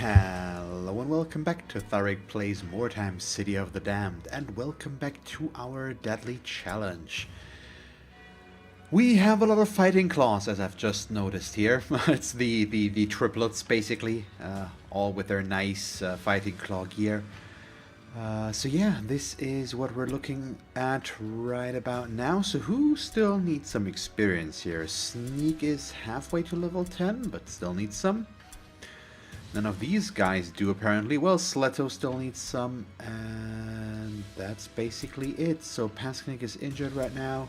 Hello and welcome back to Thalric Plays Mordheim, City of the Damned, and welcome back to our deadly challenge. We have a lot of fighting claws, as I've just noticed here. It's the triplets, basically, all with their nice fighting claw gear. So yeah, this is what we're looking at right about now. So who still needs some experience here? Sneak is halfway to level 10, but still needs some. None of these guys do, apparently. Well, Sleto still needs some, and that's basically it. So Pasknik is injured right now.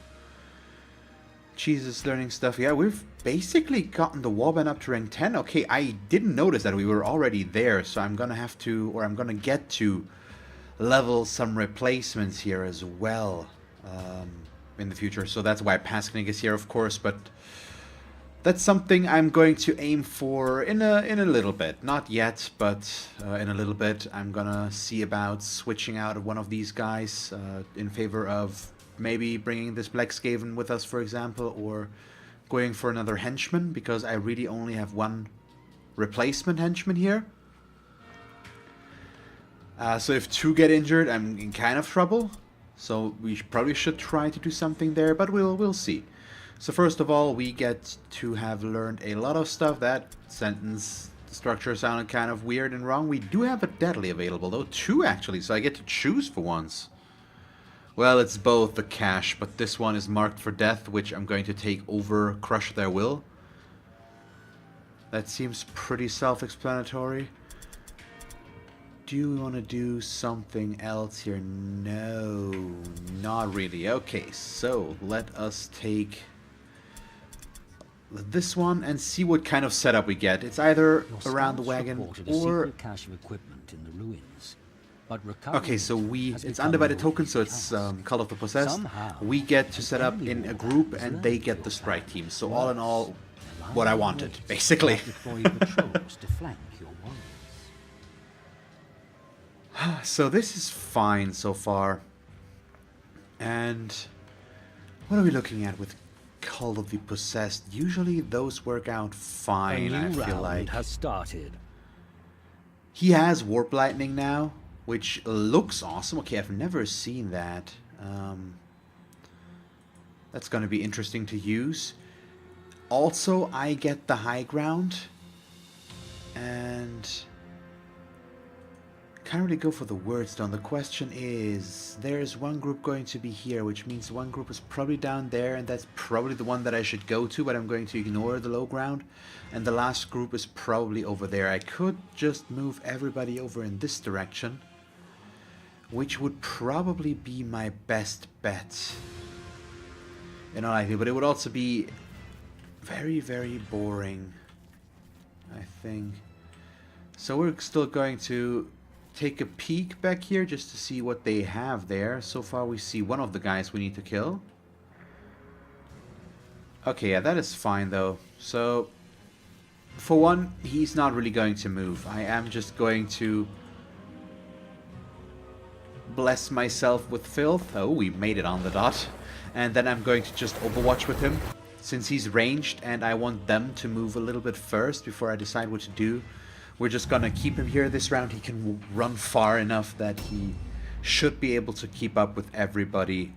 Cheese is learning stuff. Yeah, we've basically gotten the Warband up to rank 10. Okay, I didn't notice that we were already there, so I'm gonna have to, or I'm gonna get to level some replacements here as well in the future. So that's why Pasknik is here, of course, but that's something I'm going to aim for in a little bit. Not yet, but in a little bit. I'm gonna see about switching out of one of these guys in favor of maybe bringing this Black Skaven with us, for example, or going for another henchman, because I really only have one replacement henchman here. So if two get injured, I'm in kind of trouble. So we probably should try to do something there, but we'll see. So first of all, we get to have learned a lot of stuff. That sentence structure sounded kind of weird and wrong. We do have a deadly available, though. Two, actually, so I get to choose for once. Well, it's both the cash, but this one is marked for death, which I'm going to take over Crush Their Will. That seems pretty self-explanatory. Do we want to do something else here? No, not really. Okay, so let us take this one and see what kind of setup we get. It's either around the wagon or cache of equipment in the ruins. But okay, so it's undivided token, so it's Call of the Possessed. We get to set up in a group and they get the strike team. So all in all, what I wanted, basically. So this is fine so far. And what are we looking at with Call of the Possessed? Usually those work out fine, I feel like. Has started. He has Warp Lightning now, which looks awesome. Okay, I've never seen that. That's going to be interesting to use. Also, I get the high ground. And can't really go for the words down. The question is, there's one group going to be here, which means one group is probably down there, and that's probably the one that I should go to, but I'm going to ignore the low ground. And the last group is probably over there. I could just move everybody over in this direction, which would probably be my best bet, in all likelihood, but it would also be very, very boring, I think. So we're still going to take a peek back here just to see what they have there. So far we see one of the guys we need to kill. Okay, yeah, that is fine though. So for one, he's not really going to move. I am just going to bless myself with filth. Oh, we made it on the dot. And then I'm going to just overwatch with him, since he's ranged and I want them to move a little bit first before I decide what to do. We're just gonna keep him here this round. He can run far enough that he should be able to keep up with everybody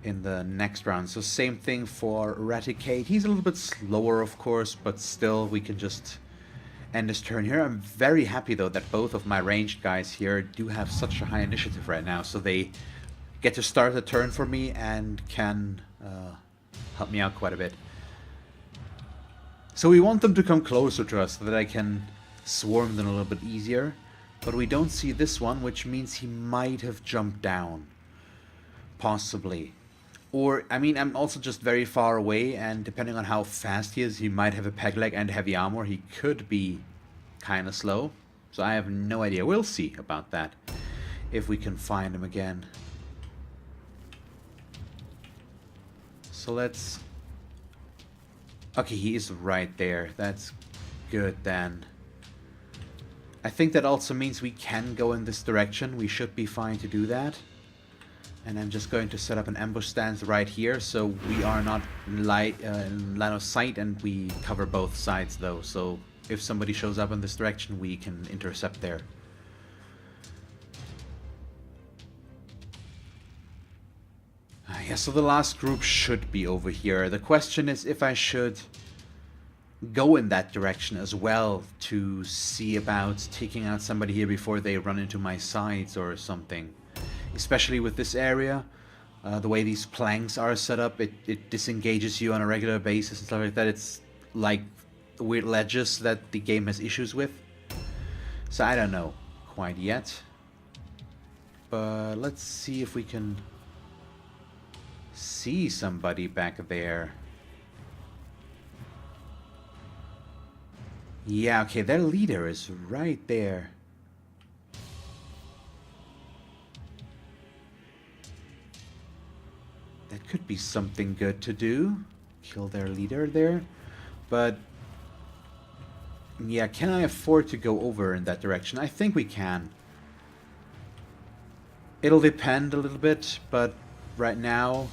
in the next round. So same thing for Eradicate. He's a little bit slower, of course, but still we can just end his turn here. I'm very happy though that both of my ranged guys here do have such a high initiative right now, so they get to start the turn for me and can help me out quite a bit. So we want them to come closer to us so that I can swarm them a little bit easier, but we don't see this one, which means he might have jumped down, possibly. Or, I mean, I'm also just very far away, and depending on how fast he is, he might have a peg leg and heavy armor. He could be kind of slow, so I have no idea. We'll see about that if we can find him again. So let's... Okay, he is right there. That's good then. I think that also means we can go in this direction. We should be fine to do that. And I'm just going to set up an ambush stance right here, so we are not in line of sight, and we cover both sides though, so if somebody shows up in this direction, we can intercept there. Yeah, so the last group should be over here. The question is if I should go in that direction as well to see about taking out somebody here before they run into my sides or something. Especially with this area, the way these planks are set up, it disengages you on a regular basis and stuff like that. It's like weird ledges that the game has issues with. So I don't know quite yet. But let's see if we can see somebody back there. Yeah, okay, their leader is right there. That could be something good to do. Kill their leader there. But yeah, can I afford to go over in that direction? I think we can. It'll depend a little bit, but right now...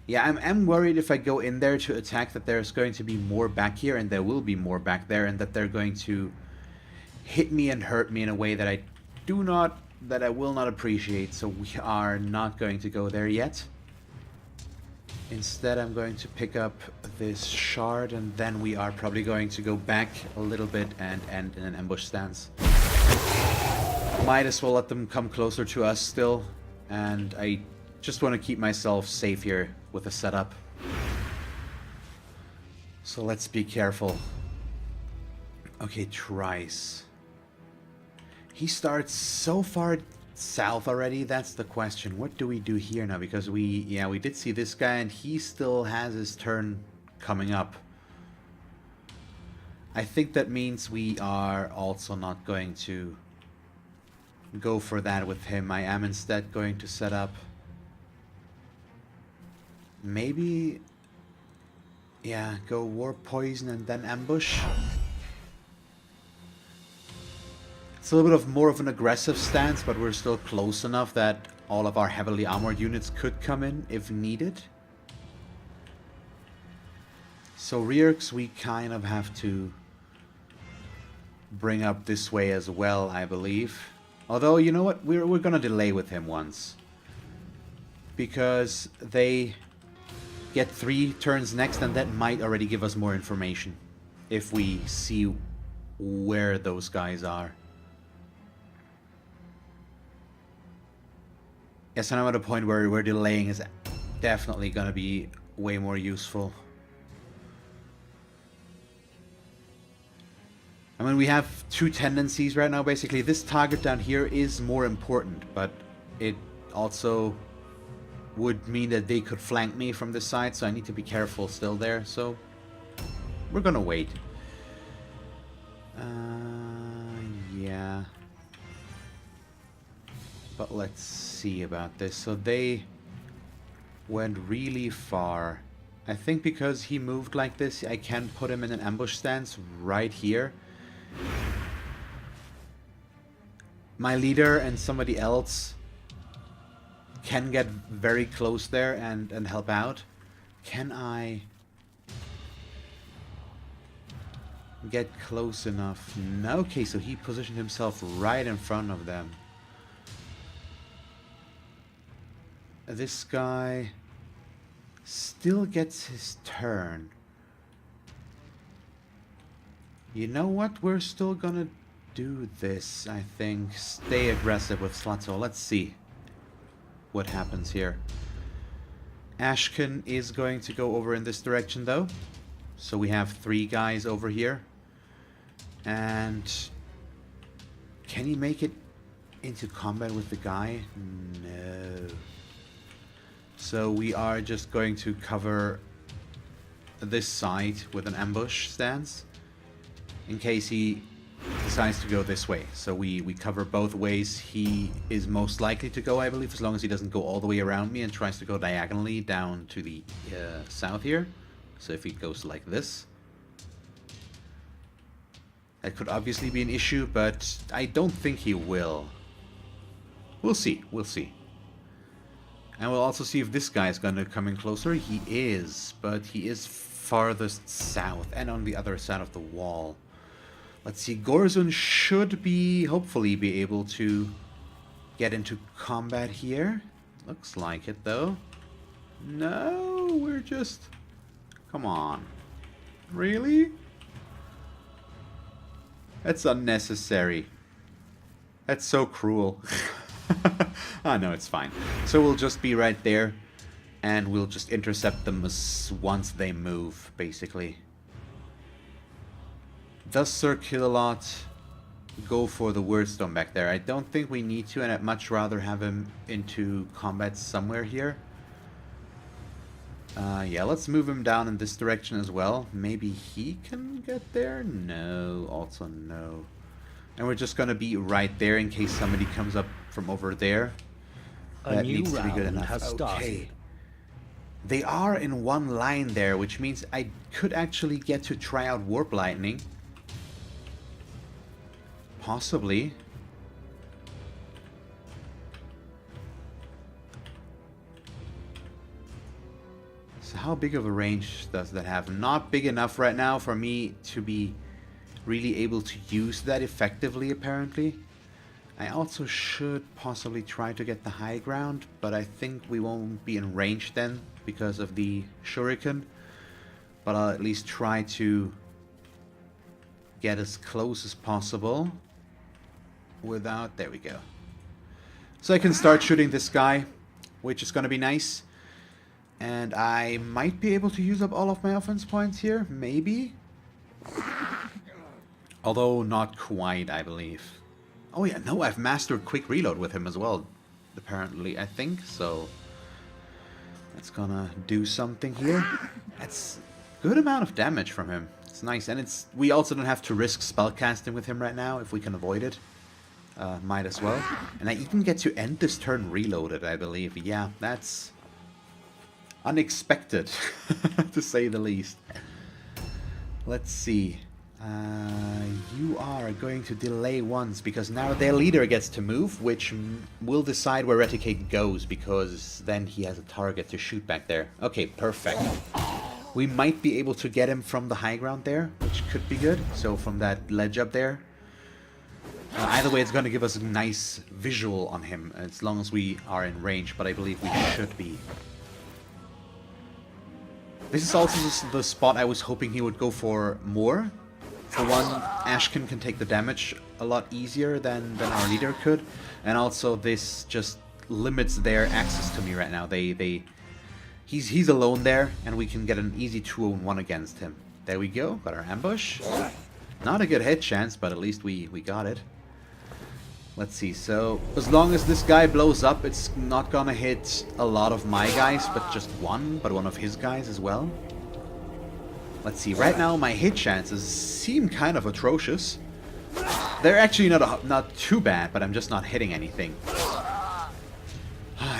Yeah, I'm worried if I go in there to attack that there's going to be more back here, and there will be more back there, and that they're going to hit me and hurt me in a way that I will not appreciate, so we are not going to go there yet. Instead, I'm going to pick up this shard, and then we are probably going to go back a little bit and end in an ambush stance. Might as well let them come closer to us still, and I just want to keep myself safe here with the setup. So let's be careful. Okay, Trice. He starts so far south already, that's the question. What do we do here now? Because we did see this guy and he still has his turn coming up. I think that means we are also not going to go for that with him. I am instead going to set up maybe, yeah, go Warp Poison and then ambush. It's a little bit of more of an aggressive stance, but we're still close enough that all of our heavily armored units could come in if needed. So Rearcs we kind of have to bring up this way as well, I believe. Although, you know what, we're gonna delay with him once. Because they get 3 turns next, and that might already give us more information. If we see where those guys are. Yes, and I'm at a point where delaying is definitely going to be way more useful. I mean, we have 2 tendencies right now, basically. This target down here is more important, but it also would mean that they could flank me from this side, so I need to be careful still there, so we're going to wait. Yeah. But let's see about this. So they went really far. I think because he moved like this, I can put him in an ambush stance right here. My leader and somebody else can get very close there and help out. Can I get close enough? No. Okay, so he positioned himself right in front of them. This guy still gets his turn. You know what? We're still gonna do this, I think. Stay aggressive with Slutzo. Let's see what happens here. Ashken is going to go over in this direction, though. So we have 3 guys over here. And can he make it into combat with the guy? No. So we are just going to cover this side with an ambush stance in case he decides to go this way. So we cover both ways he is most likely to go, I believe, as long as he doesn't go all the way around me and tries to go diagonally down to the south here. So if he goes like this, that could obviously be an issue, but I don't think he will. We'll see, we'll see. And we'll also see if this guy is going to come in closer. He is, but he is farthest south and on the other side of the wall. Let's see, Gorzun should hopefully be able to get into combat here. Looks like it, though. No, we're just... Come on. Really? That's unnecessary. That's so cruel. Ah, no, it's fine. So we'll just be right there, and we'll just intercept them once they move, basically. Does Sir Kill-a-Lot go for the Wordstone back there? I don't think we need to, and I'd much rather have him into combat somewhere here. Yeah, let's move him down in this direction as well. Maybe he can get there? No, also no. And we're just gonna be right there in case somebody comes up from over there. That needs to be good enough. Okay. They are in one line there, which means I could actually get to try out Warp Lightning. Possibly. So how big of a range does that have? Not big enough right now for me to be really able to use that effectively, apparently. I also should possibly try to get the high ground, but I think we won't be in range then because of the shuriken. But I'll at least try to get as close as possible without... There we go. So I can start shooting this guy, which is going to be nice. And I might be able to use up all of my offense points here, maybe. Although not quite, I believe. Oh yeah, no, I've mastered quick reload with him as well, apparently, I think. So that's gonna do something here. That's a good amount of damage from him. It's nice, and we also don't have to risk spellcasting with him right now if we can avoid it. Might as well. And I even get to end this turn reloaded, I believe. Yeah, that's unexpected, to say the least. Let's see. You are going to delay once, because now their leader gets to move, which will decide where Reticate goes, because then he has a target to shoot back there. Okay, perfect. We might be able to get him from the high ground there, which could be good. So from that ledge up there. Either way, it's going to give us a nice visual on him, as long as we are in range, but I believe we should be. This is also the spot I was hoping he would go for more. For one, Ashkin can take the damage a lot easier than our leader could, and also this just limits their access to me right now. He's alone there, and we can get an easy 2-on-1 against him. There we go, got our ambush. Not a good hit chance, but at least we got it. Let's see, so as long as this guy blows up, it's not gonna hit a lot of my guys, but just one of his guys as well. Let's see, right now my hit chances seem kind of atrocious. They're actually not too bad, but I'm just not hitting anything.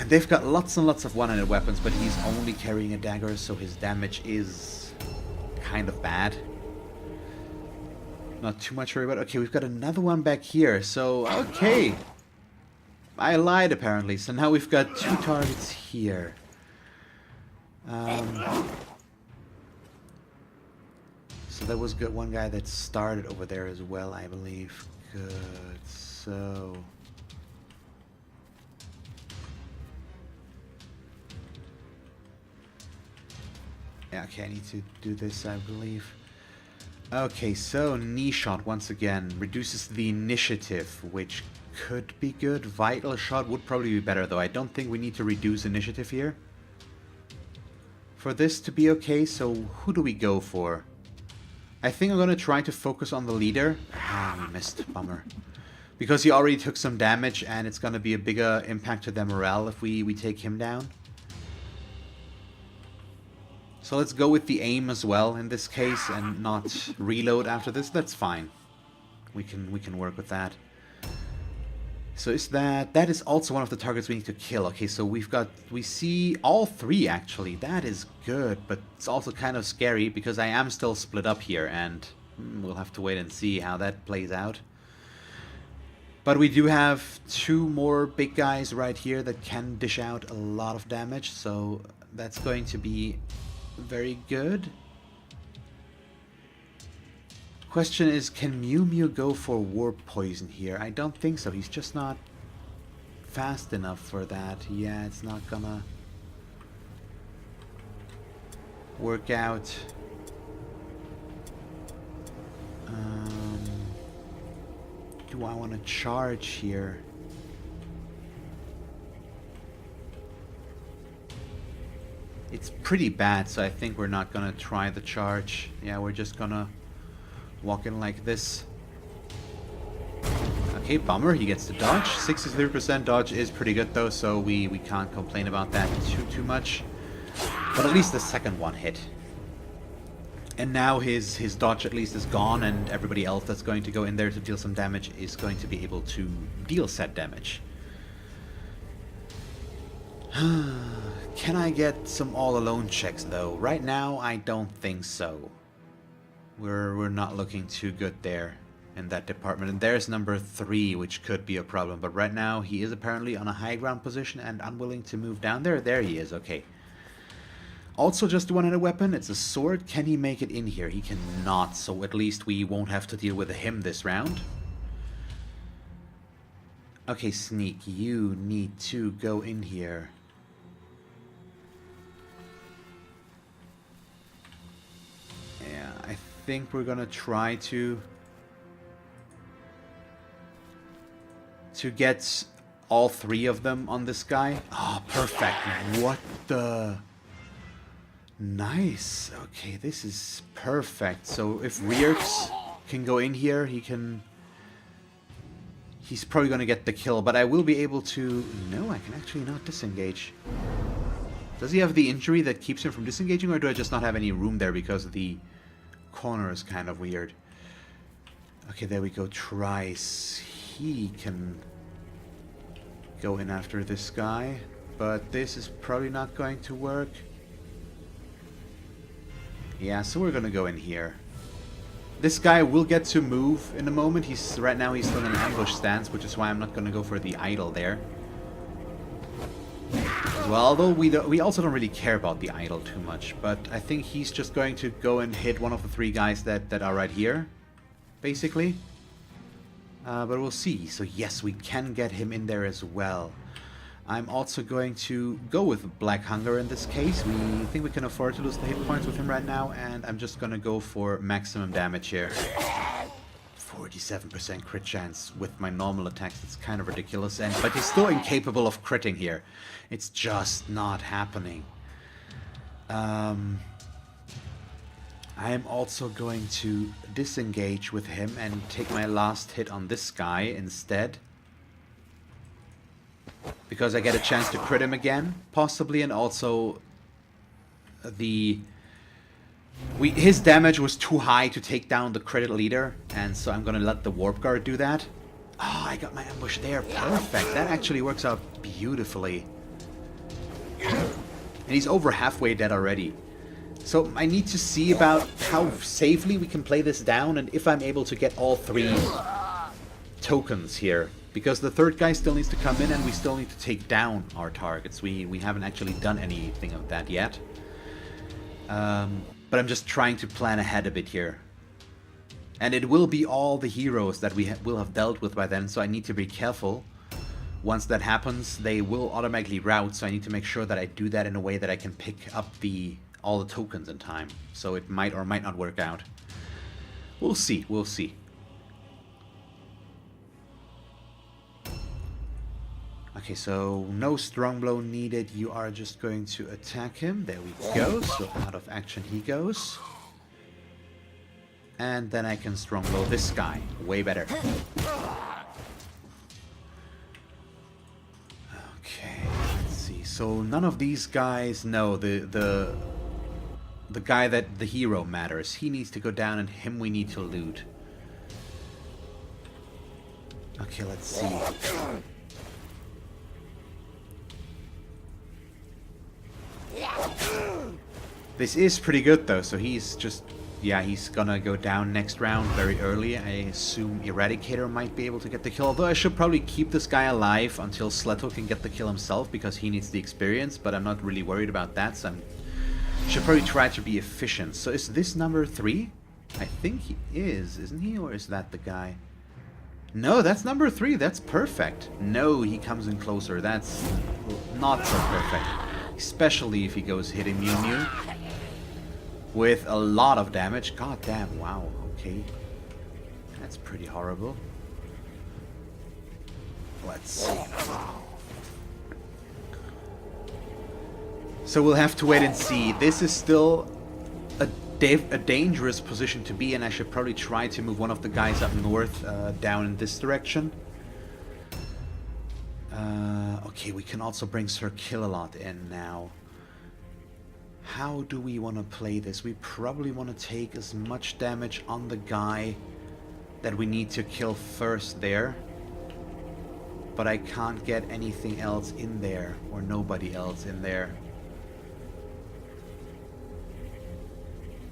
They've got lots and lots of one-handed weapons, but he's only carrying a dagger, so his damage is kind of bad. Not too much worry about. Okay, we've got another one back here, so okay. I lied apparently, so now we've got 2 targets here. So there was one guy that started over there as well, I believe. Good, so... Yeah, okay, I need to do this, I believe. Okay, so knee shot once again reduces the initiative, which could be good. Vital shot would probably be better, though. I don't think we need to reduce initiative here for this to be okay. So who do we go for? I think I'm gonna try to focus on the leader. Ah, we missed. Bummer. Because he already took some damage, and it's gonna be a bigger impact to their morale if we take him down. So let's go with the aim as well in this case and not reload after this. That's fine. We can work with that. So is that is also one of the targets we need to kill. Okay, so we see all 3 actually. That is good, but it's also kind of scary because I am still split up here, and we'll have to wait and see how that plays out. But we do have 2 more big guys right here that can dish out a lot of damage, so that's going to be very good. Question is, can Mew Mew go for Warp Poison here? I don't think so. He's just not fast enough for that. Yeah, it's not gonna work out. Do I want to charge here? It's pretty bad, so I think we're not gonna try the charge. Yeah, we're just gonna walk in like this. Okay, bummer, he gets to dodge. 63% dodge is pretty good though, so we can't complain about that too much. But at least the second one hit. And now his dodge at least is gone, and everybody else that's going to go in there to deal some damage is going to be able to deal said damage. Can I get some all-alone checks though? Right now, I don't think so. We're not looking too good there in that department. And there's number 3, which could be a problem. But right now, he is apparently on a high ground position and unwilling to move down there. There he is, okay. Also just one-handed weapon, it's a sword. Can he make it in here? He cannot, so at least we won't have to deal with him this round. Okay, Sneak, you need to go in here. Yeah, I think we're gonna try to get all 3 of them on this guy. Ah, oh, perfect. What the... Nice. Okay, this is perfect. So if Rearx can go in here, he's probably going to get the kill, but I will be able to... No, I can actually not disengage. Does he have the injury that keeps him from disengaging, or do I just not have any room there because the corner is kind of weird? Okay, there we go. Trice. He can go in after this guy, but this is probably not going to work. Yeah, so we're gonna go in here. This guy will get to move in a moment. Right now he's still in an ambush stance, which is why I'm not gonna go for the idol there. Well, although we also don't really care about the idol too much, but I think he's just going to go and hit one of the 3 guys that are right here, basically. But we'll see. So yes, we can get him in there as well. I'm also going to go with Black Hunger in this case. We think we can afford to lose the hit points with him right now, and I'm just gonna go for maximum damage here. 47% crit chance with my normal attacks. It's kind of ridiculous, but he's still incapable of critting here. It's just not happening. I am also going to disengage with him and take my last hit on this guy instead. Because I get a chance to crit him again, possibly, and also his damage was too high to take down the critted leader, and so I'm gonna let the Warp Guard do that. Oh, I got my ambush there, perfect. That actually works out beautifully. And he's over halfway dead already. So I need to see about how safely we can play this down, and if I'm able to get all 3 tokens here. Because the 3rd guy still needs to come in, and we still need to take down our targets. We haven't actually done anything of that yet. But I'm just trying to plan ahead a bit here. And it will be all the heroes that we will have dealt with by then, so I need to be careful. Once that happens, they will automatically route, so I need to make sure that I do that in a way that I can pick up all the tokens in time. So it might or might not work out. We'll see, we'll see. Okay, so no strong blow needed. You are just going to attack him. There we go. So out of action he goes. And then I can strong blow this guy. Way better. Okay, let's see. So none of these guys know the guy that the hero matters. He needs to go down, and him we need to loot. Okay, let's see. This is pretty good though, so he's just, yeah, he's gonna go down next round very early. I assume Eradicator might be able to get the kill, although I should probably keep this guy alive until Sleto can get the kill himself, because he needs the experience, but I'm not really worried about that, so I should probably try to be efficient. So is this number 3? I think he is, isn't he? Or is that the guy? No, that's number 3. That's perfect. No, he comes in closer. That's not so perfect. Especially if he goes hitting Mew Mew with a lot of damage. God damn, wow, okay. That's pretty horrible. Let's see. So we'll have to wait and see. This is still a dangerous position to be in. I should probably try to move one of the guys up north, down in this direction. Okay, we can also bring Sir Kill-A-Lot in now. How do we want to play this? We probably want to take as much damage on the guy that we need to kill first there. But I can't get anything else in there, or nobody else in there.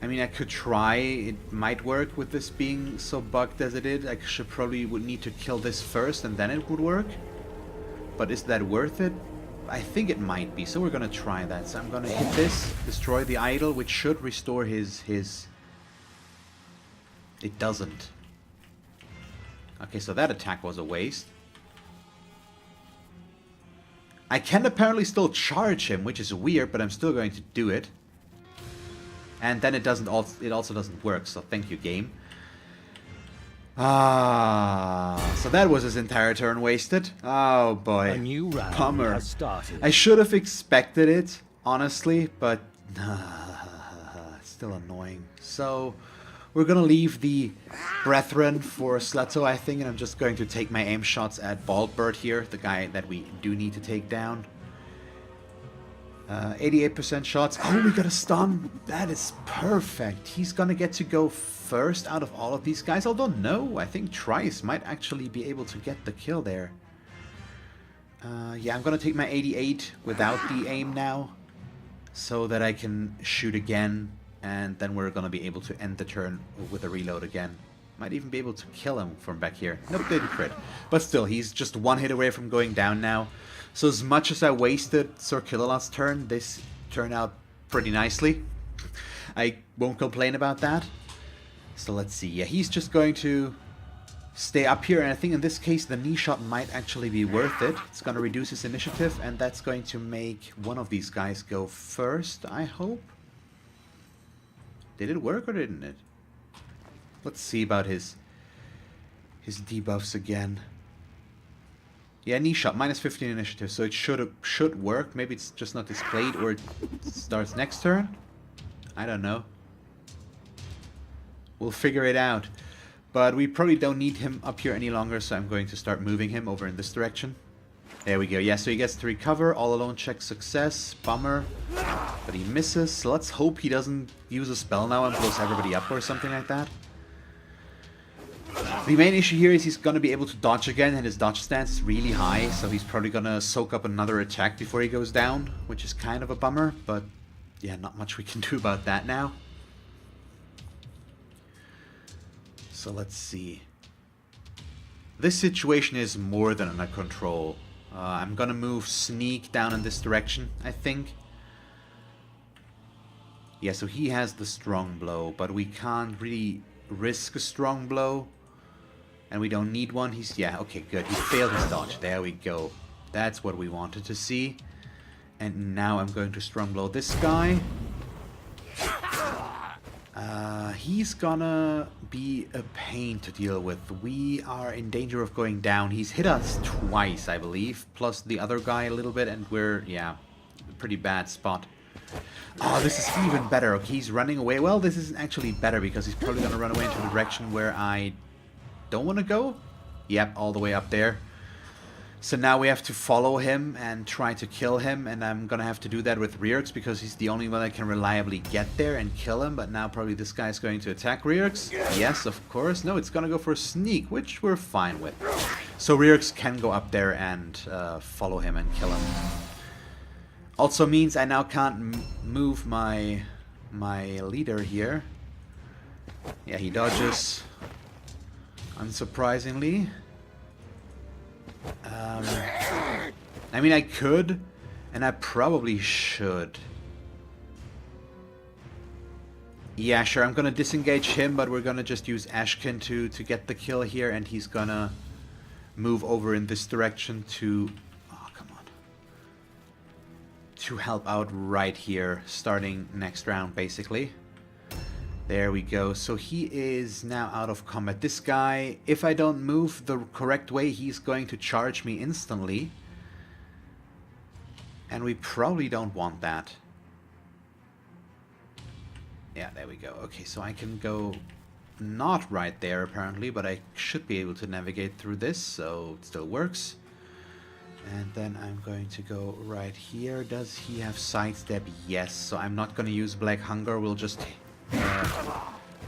I mean, I could try. It might work with this being so bugged as it is. I should probably would need to kill this first and then it would work. But is that worth it? I think it might be, so we're gonna try that. So I'm gonna hit this, destroy the idol, which should restore his... It doesn't. Okay, so that attack was a waste. I can apparently still charge him, which is weird, but I'm still going to do it. And then it also doesn't work, so thank you, game. So that was his entire turn wasted. Oh boy. A new round Bummer. has started. I should have expected it, honestly, but it's still annoying. So we're gonna leave the Brethren for Sleto, I think, and I'm just going to take my aim shots at Baldbird here, the guy that we do need to take down. 88% shots. Oh, we got a stun. That is perfect. He's gonna get to go first out of all of these guys. Although, no, I think Trice might actually be able to get the kill there. Yeah, I'm gonna take my 88 without the aim now, so that I can shoot again, and then we're gonna be able to end the turn with a reload again. Might even be able to kill him from back here. Nope, didn't crit. But still, he's just one hit away from going down now. So as much as I wasted Sir Kill-A-Lot's turn, this turned out pretty nicely. I won't complain about that. So let's see. Yeah, he's just going to stay up here, and I think in this case the knee shot might actually be worth it. It's going to reduce his initiative, and that's going to make one of these guys go first, I hope. Did it work or didn't it? Let's see about his debuffs again. Yeah, knee shot, minus 15 initiative, so it should work. Maybe it's just not displayed, or it starts next turn. I don't know. We'll figure it out. But we probably don't need him up here any longer, so I'm going to start moving him over in this direction. There we go. Yeah, so he gets to recover. All alone check success. Bummer. But he misses. So let's hope he doesn't use a spell now and blows everybody up or something like that. The main issue here is he's going to be able to dodge again, and his dodge stance is really high, so he's probably going to soak up another attack before he goes down, which is kind of a bummer, but yeah, not much we can do about that now. So let's see. This situation is more than under control. I'm going to move Sneak down in this direction, I think. Yeah, so he has the strong blow, but we can't really risk a strong blow. And we don't need one. He's, yeah, okay, good. He failed his dodge. There we go. That's what we wanted to see. And now I'm going to strong blow this guy. He's gonna be a pain to deal with. We are in danger of going down. He's hit us twice, I believe, plus the other guy a little bit, and we're, yeah, a pretty bad spot. Oh, this is even better. Okay, he's running away. Well, this is actually better because he's probably gonna run away into the direction where I don't want to go. Yep, all the way up there. So now we have to follow him and try to kill him, and I'm gonna have to do that with Rearx because he's the only one that can reliably get there and kill him. But now probably this guy's going to attack Rearx. Yes, of course. No, it's gonna go for a sneak, which we're fine with. So Rearx can go up there and follow him and kill him. Also means I now can't move my leader here. Yeah, he dodges. Unsurprisingly. I mean, I could, and I probably should. Yeah, sure, I'm gonna disengage him, but we're gonna just use Ashkin to get the kill here, and he's gonna move over in this direction to... Oh, come on. To help out right here, starting next round, basically. There we go. So he is now out of combat. This guy, if I don't move the correct way, he's going to charge me instantly. And we probably don't want that. Yeah, there we go. Okay, so I can go not right there apparently, but I should be able to navigate through this, so it still works. And then I'm going to go right here. Does he have sidestep? Yes, so I'm not going to use Black Hunger. We'll just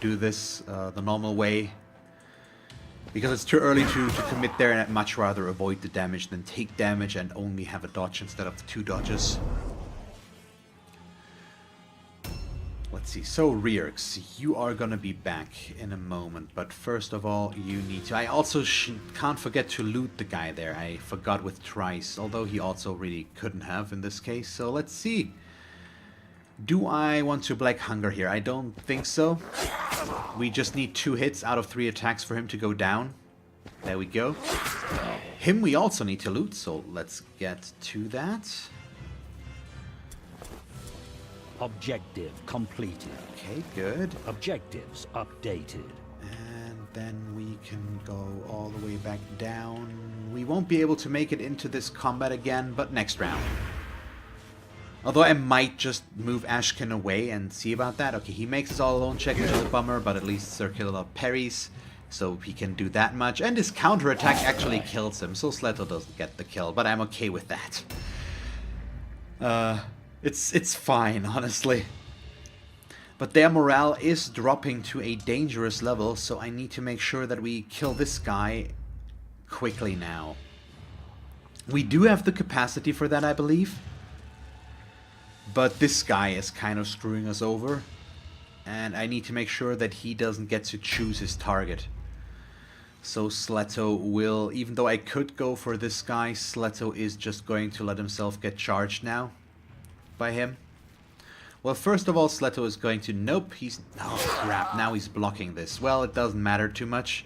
do this the normal way. Because it's too early to commit there, and I'd much rather avoid the damage than take damage and only have a dodge instead of 2 dodges. Let's see, so Rierx, you are gonna be back in a moment, but first of all, you need to... I also can't forget to loot the guy there. I forgot with Trice, although he also really couldn't have in this case, so let's see. Do I want to Black Hunger here? I don't think so. We just need 2 hits out of 3 attacks for him to go down. There we go. Him we also need to loot, so let's get to that. Objective completed. Okay, good. Objectives updated. And then we can go all the way back down. We won't be able to make it into this combat again, but next round. Although I might just move Ashkin away and see about that. Okay, he makes his all-alone check, which is a bummer, but at least Circular parries, so he can do that much. And his counterattack actually kills him, so Sleto doesn't get the kill, but I'm okay with that. It's fine, honestly. But their morale is dropping to a dangerous level, so I need to make sure that we kill this guy quickly now. We do have the capacity for that, I believe. But this guy is kind of screwing us over. And I need to make sure that he doesn't get to choose his target. So Sleto will, even though I could go for this guy, Sleto is just going to let himself get charged now by him. Well, first of all, Sleto is going to... Nope, he's... Oh, crap, now he's blocking this. Well, it doesn't matter too much,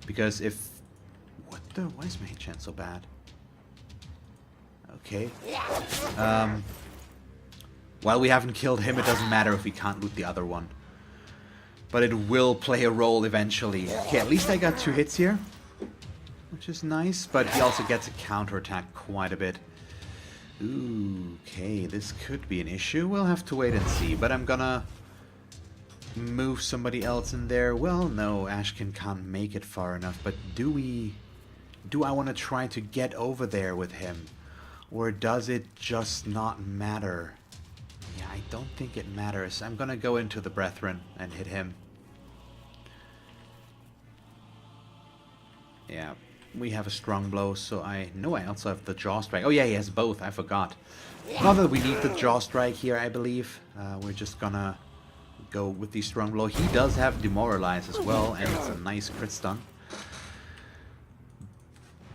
because if... What the... Why is my chance so bad? Okay. While we haven't killed him, it doesn't matter if we can't loot the other one. But it will play a role eventually. Okay, at least I got 2 hits here, which is nice, but he also gets a counterattack quite a bit. Ooh, okay, this could be an issue. We'll have to wait and see, but I'm gonna move somebody else in there. Well, no, Ashkin can't make it far enough, but do I want to try to get over there with him? Or does it just not matter? Yeah, I don't think it matters. I'm gonna go into the Brethren and hit him. Yeah, we have a strong blow, so I know I also have the Jaw Strike. Oh yeah, he has both, I forgot. Not that we need the Jaw Strike here, I believe. We're just gonna go with the strong blow. He does have Demoralize as well, and it's a nice crit stun.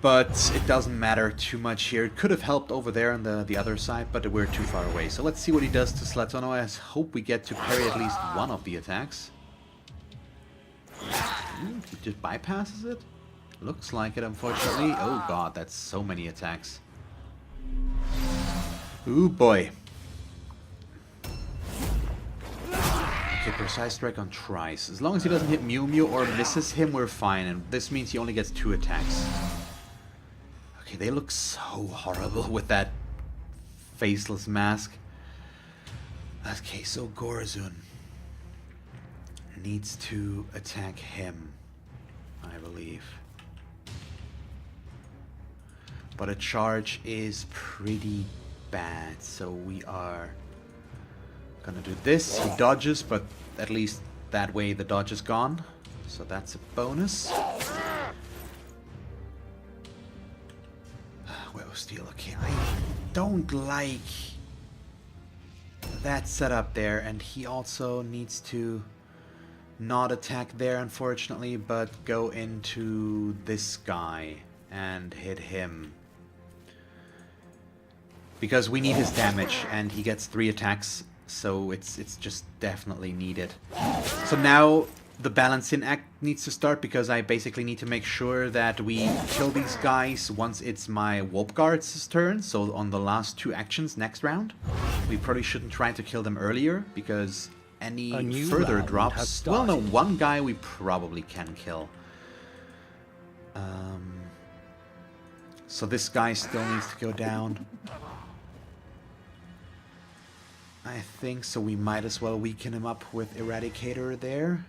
But it doesn't matter too much here. It could have helped over there on the other side, but we're too far away. So let's see what he does to Sletono. I hope we get to parry at least one of the attacks. He just bypasses it? Looks like it, unfortunately. Oh god, that's so many attacks. Ooh boy. Okay, precise strike on Trice. As long as he doesn't hit Mew Mew or misses him, we're fine. And this means he only gets 2 attacks. Okay, they look so horrible with that faceless mask. Okay, so Gorazun needs to attack him, I believe. But a charge is pretty bad, so we are gonna do this. He dodges, but at least that way the dodge is gone. So that's a bonus. Web Steel, okay. I don't like that setup there, and he also needs to not attack there, unfortunately, but go into this guy and hit him. Because we need his damage, and he gets 3 attacks, so it's just definitely needed. So now the balancing act needs to start, because I basically need to make sure that we kill these guys once it's my Warp Guard's turn, so on the last 2 actions next round. We probably shouldn't try to kill them earlier, because any further drops... Well, no, 1 guy we probably can kill. So this guy still needs to go down. I think so. We might as well weaken him up with Eradicator there.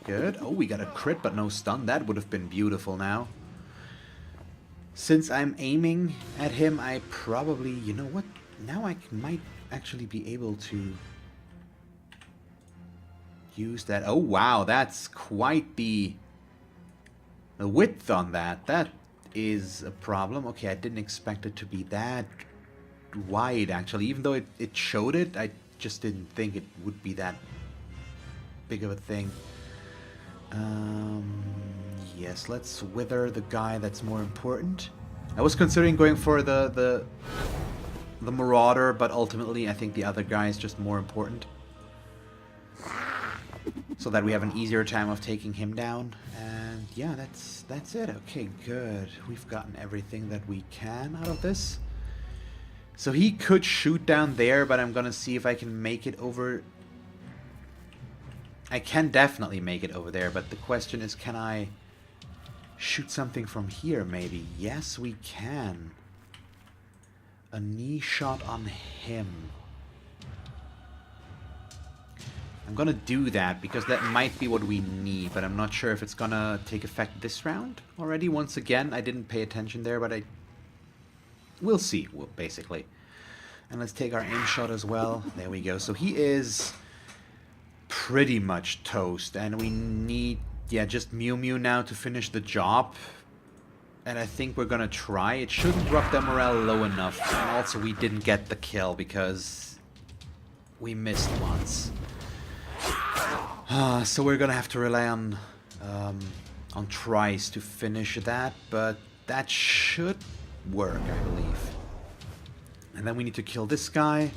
Good. Oh, we got a crit but no stun. That would have been beautiful now. Since I'm aiming at him, I probably... You know what? Now I might actually be able to use that. Oh, wow. That's quite the width on that. That is a problem. Okay, I didn't expect it to be that wide, actually. Even though it showed it, I just didn't think it would be that big of a thing. Yes, let's wither the guy that's more important. I was considering going for the Marauder, but ultimately I think the other guy is just more important. So that we have an easier time of taking him down. And yeah, that's it. Okay, good. We've gotten everything that we can out of this. So he could shoot down there, but I'm gonna see if I can make it over. I can definitely make it over there, but the question is, can I shoot something from here maybe? Yes, we can. A knee shot on him. I'm gonna do that because that might be what we need, but I'm not sure if it's gonna take effect this round already. Once again, I didn't pay attention there, but we'll see, basically. And let's take our aim shot as well. There we go. So he is pretty much toast, and we need, yeah, just Mew Mew now to finish the job. And I think we're gonna try. It shouldn't drop their morale low enough. And also we didn't get the kill because we missed once. So we're gonna have to rely on tries to finish that, but that should work, I believe. And then we need to kill this guy,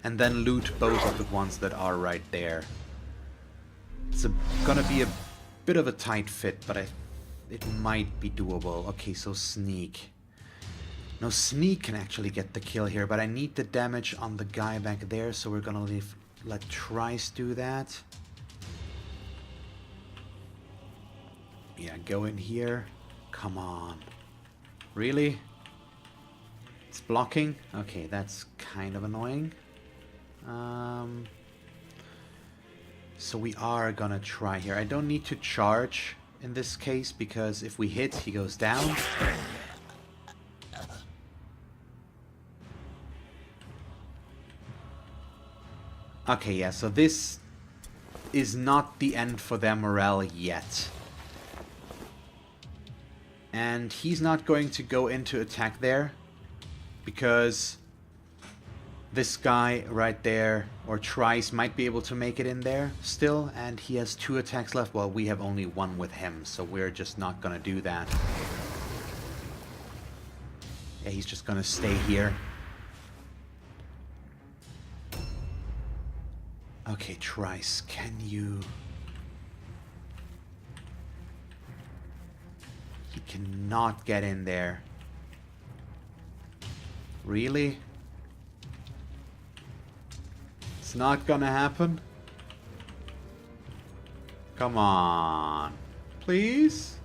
and then loot both of the ones that are right there. It's gonna be a bit of a tight fit, but it might be doable. Okay, so sneak. No, sneak can actually get the kill here, but I need the damage on the guy back there, so we're gonna let Trice do that. Yeah, go in here. Come on. Really? It's blocking? Okay, that's kind of annoying. So we are gonna try here. I don't need to charge in this case, because if we hit, he goes down. Okay, yeah, so this is not the end for their morale yet. And he's not going to go into attack there, because this guy right there, or Trice, might be able to make it in there still, and he has 2 attacks left, while we have only 1 with him, so we're just not gonna do that. Yeah, he's just gonna stay here. Okay, Trice, can you... He cannot get in there. Really? It's not gonna happen? Come on. Please?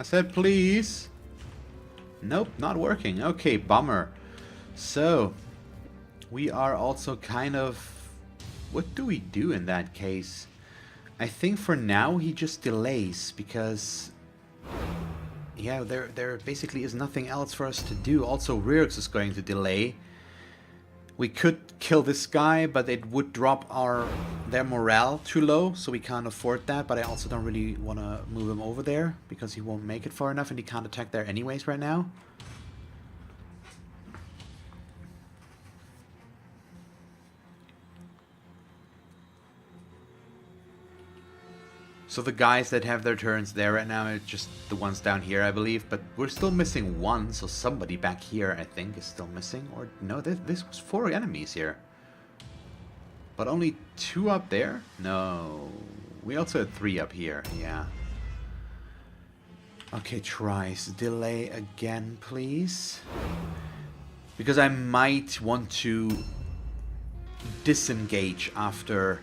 I said please. Nope, not working. Okay, bummer. So, we are also kind of... What do we do in that case? I think for now he just delays, because... Yeah, there basically is nothing else for us to do. Also, Ryrx is going to delay. We could kill this guy, but it would drop their morale too low, so we can't afford that. But I also don't really want to move him over there, because he won't make it far enough, and he can't attack there anyways right now. So the guys that have their turns there right now are just the ones down here, I believe. But we're still missing one, so somebody back here, I think, is still missing. Or no, this was 4 enemies here. But only 2 up there? No. We also had 3 up here, yeah. Okay, tries. Delay again, please. Because I might want to disengage after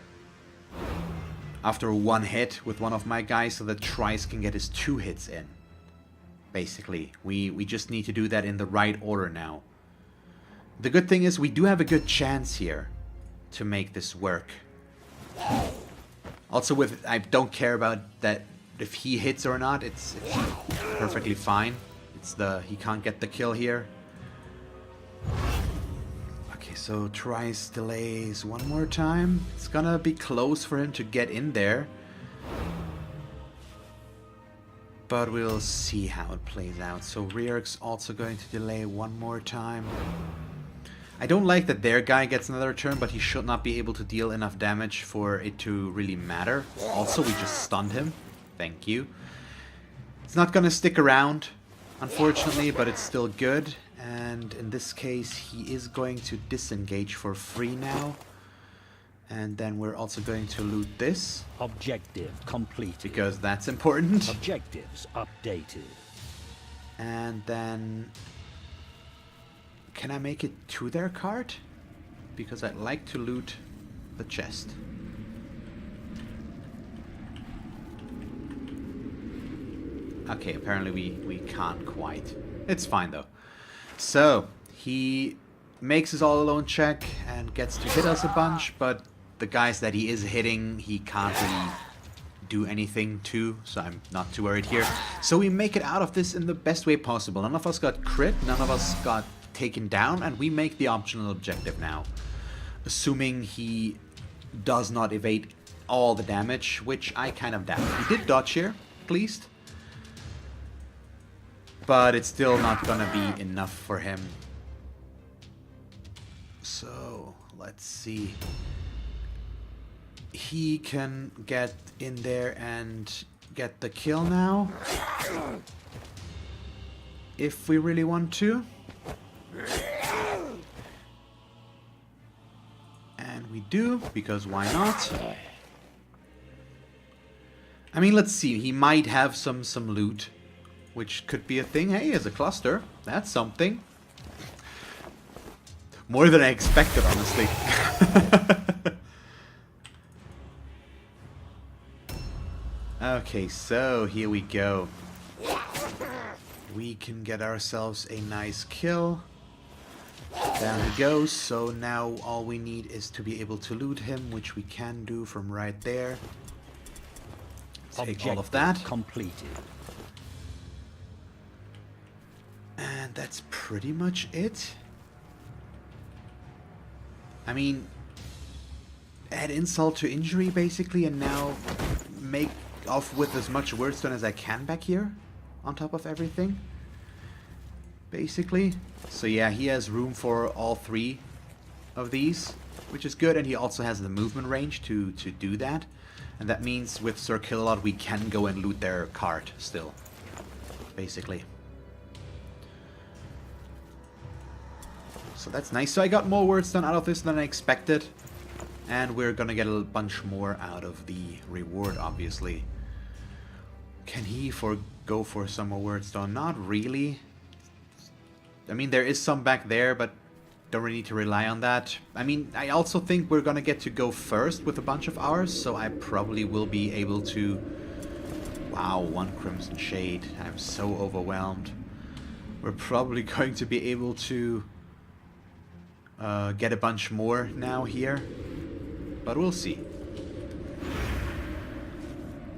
one hit with one of my guys so that Trice can get his 2 hits in. Basically, we just need to do that in the right order now. The good thing is we do have a good chance here to make this work. Also, with I don't care about that if he hits or not. It's perfectly fine. It's he can't get the kill here. Okay, so tries delays one more time. It's gonna be close for him to get in there. But we'll see how it plays out. So Reark's also going to delay one more time. I don't like that their guy gets another turn, but he should not be able to deal enough damage for it to really matter. Also, we just stunned him. Thank you. It's not gonna stick around, unfortunately, but it's still good. And in this case, he is going to disengage for free now. And then we're also going to loot this. Objective completed. Because that's important. Objectives updated. And then... can I make it to their cart? Because I'd like to loot the chest. Okay, apparently we can't quite. It's fine though. So, he makes his all-alone check and gets to hit us a bunch, but the guys that he is hitting, he can't really do anything to, so I'm not too worried here. So we make it out of this in the best way possible. None of us got crit, none of us got taken down, and we make the optional objective now. Assuming he does not evade all the damage, which I kind of doubt. He did dodge here, at least. But it's still not gonna be enough for him. So, let's see. He can get in there and get the kill now. If we really want to. And we do, because why not? I mean, let's see. He might have some loot, which could be a thing. Hey, as a cluster, that's something. More than I expected, honestly. Okay, so here we go. We can get ourselves a nice kill. Down he goes. So now all we need is to be able to loot him, which we can do from right there. Take all of that. Completed. And that's pretty much it. I mean, add insult to injury basically, and now make off with as much wordstone as I can back here on top of everything. Basically. So yeah, he has room for all 3 of these, which is good, and he also has the movement range to do that. And that means with Sir Killalot we can go and loot their cart still. Basically. So that's nice. So I got more wordstone out of this than I expected. And we're gonna get a bunch more out of the reward, obviously. Can he go for some more wordstone? Not really. I mean, there is some back there, but don't really need to rely on that. I mean, I also think we're gonna get to go first with a bunch of ours, so I probably will be able to... Wow, 1 Crimson Shade. I'm so overwhelmed. We're probably going to be able to get a bunch more now here, but we'll see.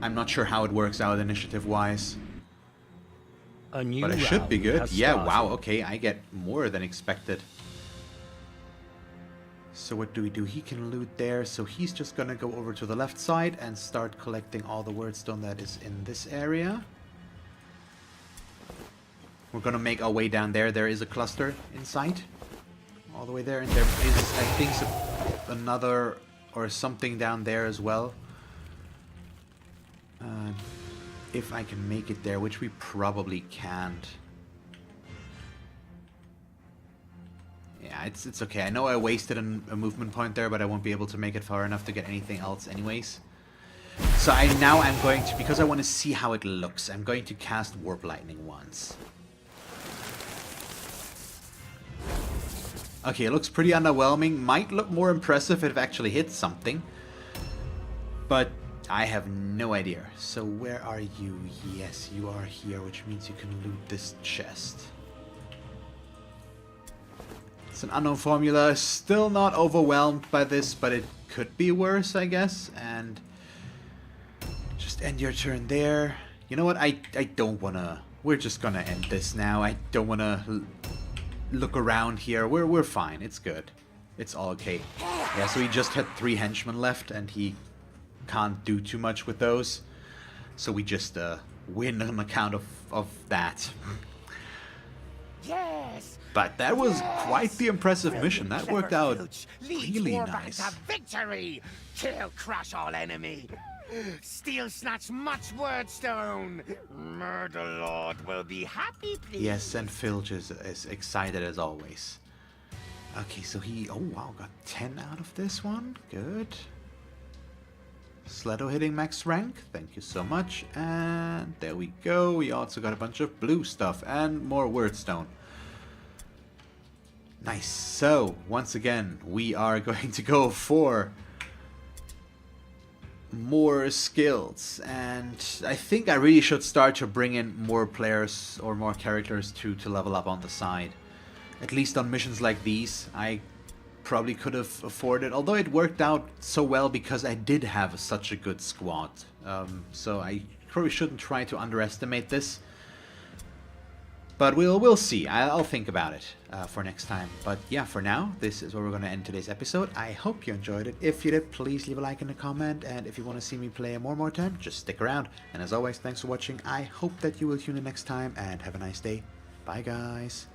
I'm not sure how it works out initiative-wise. But it should be good. Yeah, wow, okay, I get more than expected. So what do we do? He can loot there, so he's just gonna go over to the left side and start collecting all the wordstone that is in this area. We're gonna make our way down there. There is a cluster in sight. All the way there, and there is, I think, another or something down there as well. If I can make it there, which we probably can't. Yeah, it's okay. I know I wasted a movement point there, but I won't be able to make it far enough to get anything else anyways. So I'm going to, because I want to see how it looks, I'm going to cast Warp Lightning once. Okay, it looks pretty underwhelming. Might look more impressive if it actually hits something. But I have no idea. So where are you? Yes, you are here, which means you can loot this chest. It's an unknown formula. Still not overwhelmed by this, but it could be worse, I guess. And just end your turn there. You know what? I don't want to... We're just going to end this now. I don't want to look around here. We're fine. It's good. It's all okay. Yeah, so he just had 3 henchmen left, and he can't do too much with those. So we just win on account of that. Yes. But that was quite the impressive mission. That worked out really nice. Victory! Kill, crush all enemy. Steal, snatch much wordstone. Murder Lord will be happy, please. Yes, and Filch is excited as always. Okay, so he... Oh, wow, got 10 out of this one. Good. Sledo hitting max rank. Thank you so much. And there we go. We also got a bunch of blue stuff and more wordstone. Nice. So, once again, we are going to go for more skills, and I think I really should start to bring in more players or more characters to level up on the side. At least on missions like these, I probably could have afforded, although it worked out so well because I did have such a good squad. So I probably shouldn't try to underestimate this. But we'll see. I'll think about it for next time. But yeah, for now, this is where we're going to end today's episode. I hope you enjoyed it. If you did, please leave a like and a comment. And if you want to see me play more time, just stick around. And as always, thanks for watching. I hope that you will tune in next time and have a nice day. Bye, guys.